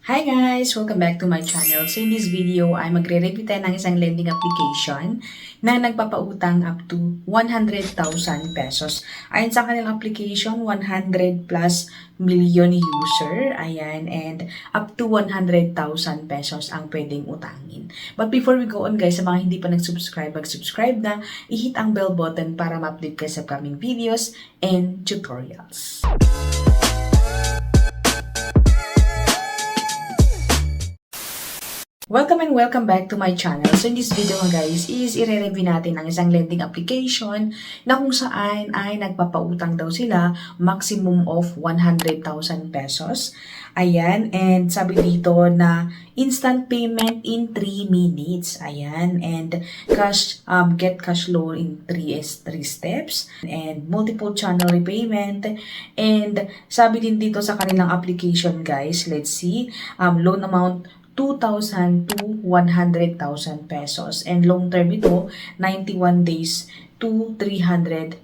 Hi guys! Welcome back to my channel. So in this video ay magre-review tayo ng isang lending application na nagpapautang up to 100,000 pesos. Ayon sa kanilang application, 100 plus million user. Ayan, and up to 100,000 pesos ang pwedeng utangin. But before we go on guys, sa mga hindi pa nag-subscribe, mag-subscribe na, i-hit ang bell button para ma-update kayo sa upcoming videos and tutorials. Welcome and welcome back to my channel. So in this video guys is i-review natin ang isang lending application na kung saan ay nagpapautang daw sila maximum of 100,000 pesos. Ayan, and sabi dito na instant payment in 3 minutes. Ayan, and get cash loan in 3 steps and multiple channel repayment. And sabi din dito sa kanilang application guys, let's see, loan amount 2,000 to 100,000 pesos. And long term ito, 91 days to 360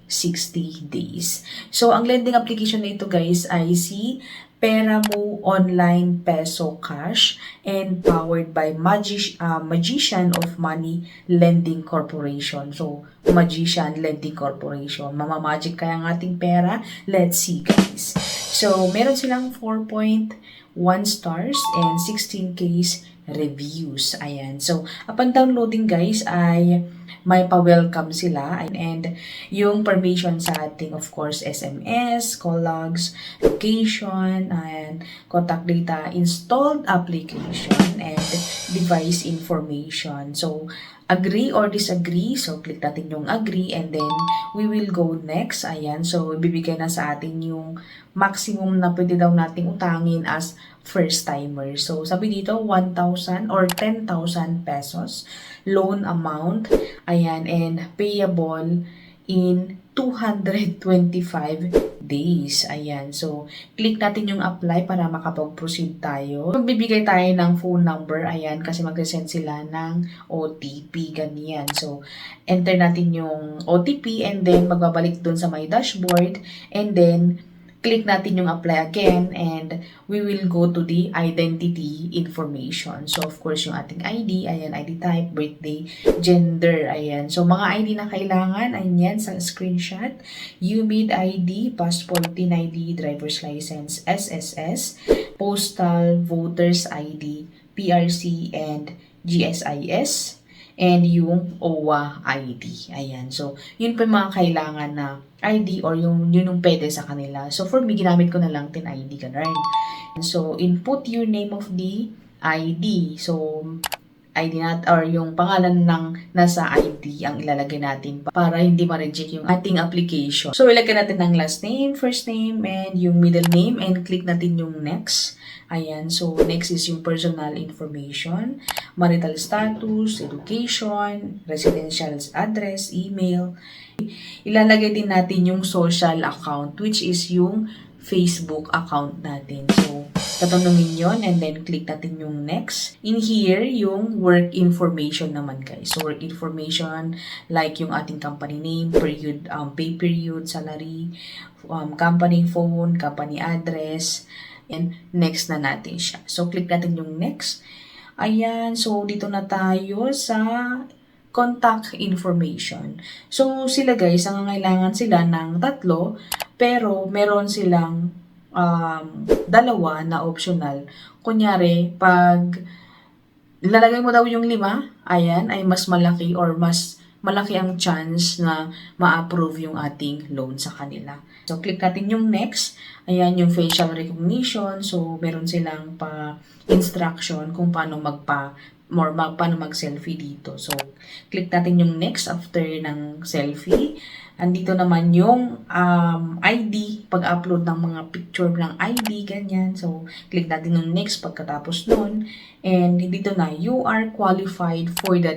days. So, ang lending application na ito guys ay si Peramo Online Peso Cash and powered by Magician of Money Lending Corporation. So, Magician Lending Corporation. Mamamagic kaya ang ating pera? Let's see guys. So, meron silang 4.1 stars and 16K's reviews. Ayan. So, upon downloading guys ay may pa-welcome sila and yung permission sa ating of course SMS, call logs, location, and contact data, installed application, and device information. So, agree or disagree. So, click natin yung agree and then we will go next. Ayan. So, ibibigay na sa atin yung maximum na pwede daw nating utangin as first timer. So, sabi dito, 1,000 or 10,000 pesos loan amount. Ayan, and payable in 225 days. Ayan, so, click natin yung apply para makapag-proceed tayo. Magbibigay tayo ng phone number. Ayan, kasi mag-send sila ng OTP, ganyan. So, enter natin yung OTP and then magbabalik dun sa my dashboard and then click natin yung apply again and we will go to the identity information. So, of course, yung ating ID, ayan, ID type, birthday, gender, ayan. So, mga ID na kailangan, ayan, sa screenshot, UMID ID, passport, TIN ID, driver's license, SSS, postal, voters ID, PRC, and GSIS, and yung OWA ID. Ayan. So, yun pa yung mga kailangan na ID or yun yung pwede sa kanila. So, for me, ginamit ko na lang TIN ID, ganun. So, input your name of the ID. So, ID or yung pangalan ng nasa ID ang ilalagay natin para hindi ma-reject yung ating application. So, ilagay natin ng last name, first name, and yung middle name, and click natin yung next. Ayan, so next is yung personal information, marital status, education, residential address, email. Ilalagay din natin yung social account, which is yung Facebook account natin. So, tatanungin yon and then click natin yung next. In here, yung work information naman guys. So, work information like yung ating company name, period, pay period, salary, company phone, company address, and next na natin siya. So, click natin yung next. Ayan, so dito na tayo sa contact information. So, sila guys, ang kailangan sila ng 3, pero meron silang 2 na optional. Kunyari, pag lalagay mo daw yung 5, ayan, ay mas malaki or mas malaki ang chance na ma-approve yung ating loan sa kanila. So, click natin yung next. Ayan, yung facial recognition. So, meron silang pa-instruction kung paano paano mag-selfie dito. So, click natin yung next after ng selfie. Andito naman yung ID, pag-upload ng mga picture ng ID, ganyan. So, click natin yung next pagkatapos nun. And dito na, you are qualified for the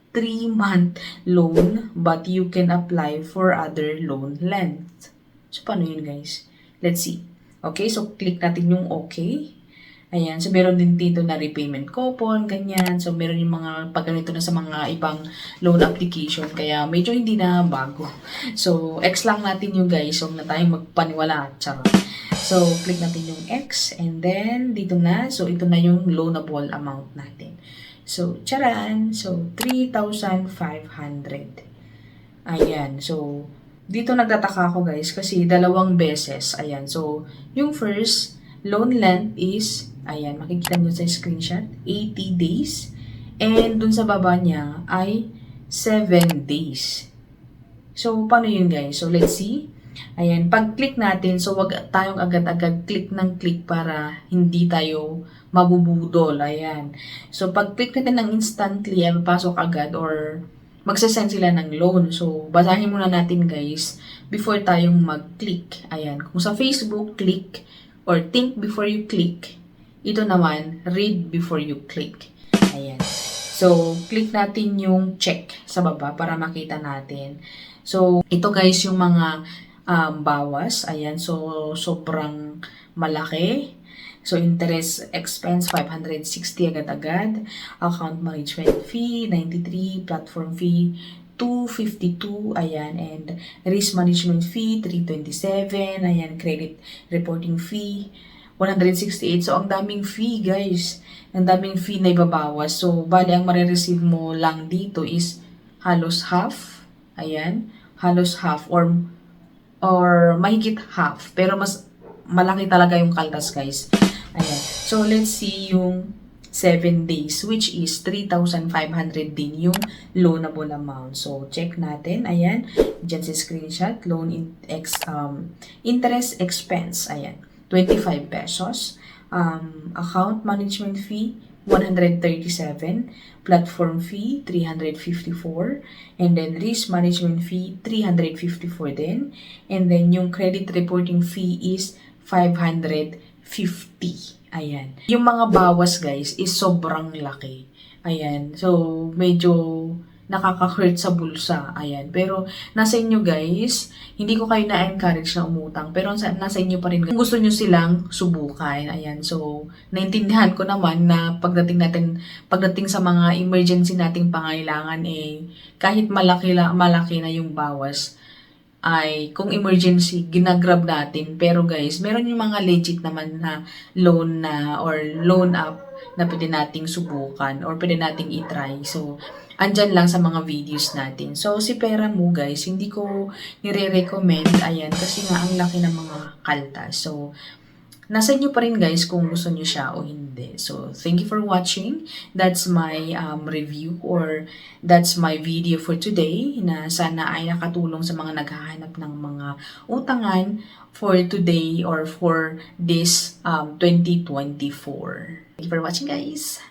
3-month loan but you can apply for other loan length. So, paano yun guys? Let's see. Okay, so click natin yung okay. Ayan, so meron din dito na repayment coupon, ganyan. So, meron yung mga pagganito na sa mga ibang loan application. Kaya, medyo hindi na bago. So, X lang natin yung guys. Huwag na tayong magpaniwala. Charot. So, click natin yung X and then dito na. So, ito na yung loanable amount natin. So, charan! So, 3,500. Ayan. So, dito nagtataka ako guys kasi dalawang beses. Ayan. So, yung first, loan length is, ayan, makikita nyo sa screenshot, 80 days. And dun sa baba niya ay 7 days. So, paano yun guys? So, let's see. Ayan, pag-click natin, so wag tayong agad-agad click ng click para hindi tayo mabubudol. Ayan. So, pag-click natin ng instantly, ay papasok agad or magsasend sila ng loan. So, basahin muna natin guys before tayong mag-click. Ayan. Kung sa Facebook, click or think before you click. Ito naman, read before you click. Ayan. So, click natin yung check sa baba para makita natin. So, ito guys yung mga bawas. Ayan. So, sobrang malaki. So, interest expense, 560 agad-agad. Account management fee, 93. Platform fee, 252. Ayan. And risk management fee, 327. Ayan. Credit reporting fee, 168. So, ang daming fee, guys. Ang daming fee na ibabawas. So, bali, ang marireceive mo lang dito is halos half. Ayan. Halos half or mahigit half. Pero mas malaki talaga yung kaltas, guys. Ayan. So, let's see yung 7 days, which is 3,500 din yung loanable amount. So, check natin. Ayan. Diyan sa screenshot. Interest expense. Ayan. 25 pesos. Account management fee, 137. Platform fee, 354. And then risk management fee, 354 din. And then yung credit reporting fee is 550. Ayan. Yung mga bawas guys is sobrang laki. Ayan. So, medyo nakaka-hurt sa bulsa. Ayan. Pero, nasa inyo guys, hindi ko kayo na-encourage na umutang. Pero, nasa inyo pa rin. Kung gusto nyo silang subukan. Ayan. So, naintindihan ko naman na pagdating sa mga emergency nating pangailangan, kahit malaki na yung bawas, ay kung emergency, ginagrab natin. Pero guys, meron yung mga legit naman na loan na or loan app na pwede nating subukan or pwede nating itry. So, andyan lang sa mga videos natin. So, si Pera Mo guys, hindi ko nire-recommend. Ayan, kasi nga ang laki ng mga kaltas. So, nasa inyo pa rin guys kung gusto nyo siya o hindi. So, thank you for watching. That's my review or that's my video for today na sana ay nakatulong sa mga naghahanap ng mga utangan for today or for this 2024. Thank you for watching guys.